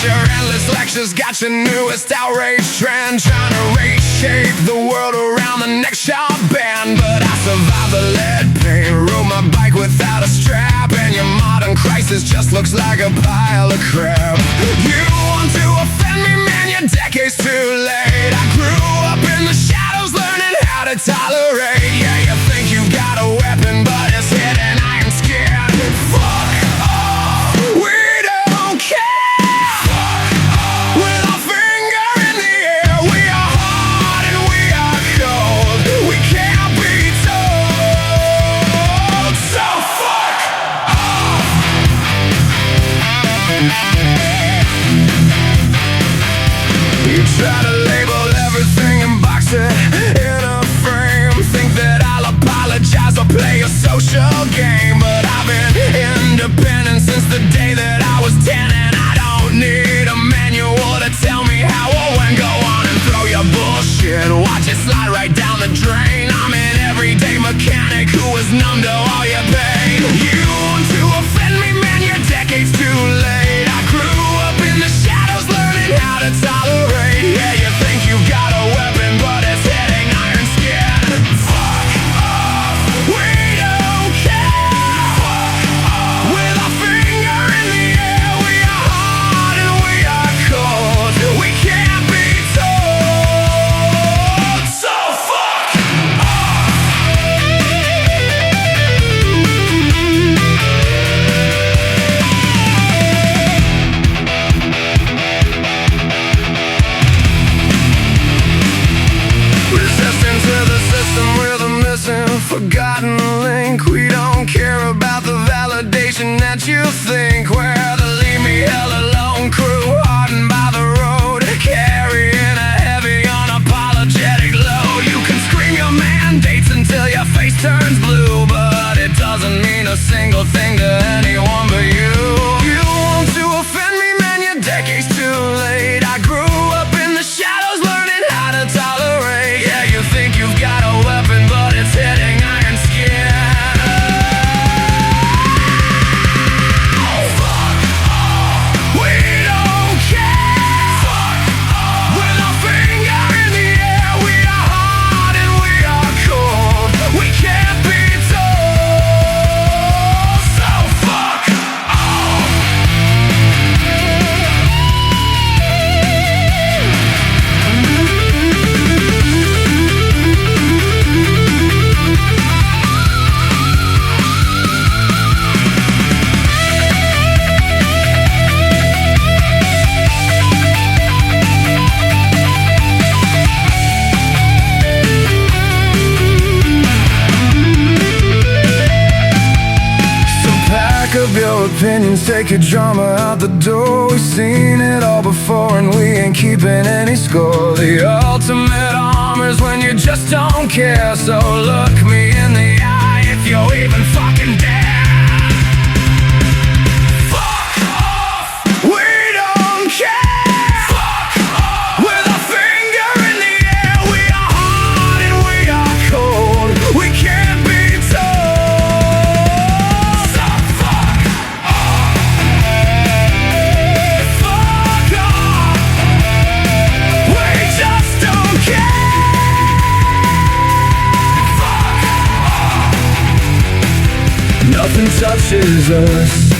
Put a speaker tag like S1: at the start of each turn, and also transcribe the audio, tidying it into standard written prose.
S1: your endless lectures, got your newest outrage trend, trying to reshape the world around the next sharp bend. But I survived the lead paint, rode my bike without a strap, and your modern crisis just looks like a pile of crap. You want to offend me, man, you're decades too late. I grew up in the shadows, learning how to tolerate. Yeah, you think you've got a weapon, but it's hidden iron skin. Fuck off, we don't care. With our finger in the air, we are hot and we are cold. We can't be told. So fuck off. You try to label everything and box it in a frame. Think that I'll apologize or play a social game, but I've been independent since the day that I was 10, and I don't need a manual to tell me how or when. Go on and throw your bullshit, watch it slide right down the drain. I'm an everyday mechanic who is numb to all your pain. You want to offend me, man, you're decades too late. I grew up in the shadows, learning how to tolerate. Yeah, you think you've got a weapon, but it's hitting iron skin. Fuck off, we don't care. Fuck off. With our finger in the air, we are hot and we are cold. We can't be told. So fuck off. Resisting to the system, we're the missing, forgotten link. We don't care about the validation that you think. We're the leave me hell alone crew, hardened by the road, carrying a heavy unapologetic load. You can scream your mandates until your face turns blue, but it doesn't mean a single thing to anyone but you. You want to offend me, man, you're decades too late. I grew up in the shadows, learning how to tolerate. Yeah, you think you've got a weapon, but it's hitting iron skin. Fuck off, we don't care. Fuck off. With our finger in the air, we are hot and we are cold. We can't be told. So fuck off. So pack up your opinions, take your drama out the door. We've seen it all before and we ain't keeping any score. The ultimate armor's when you just don't care. So look me in the eye if you even fucking dare. Fuck off, we don't care. Fuck off. With our finger in the air, we are hot and we are cold. We can't be told. So fuck off. Fuck off. We just don't care. Fuck off. Nothing touches us.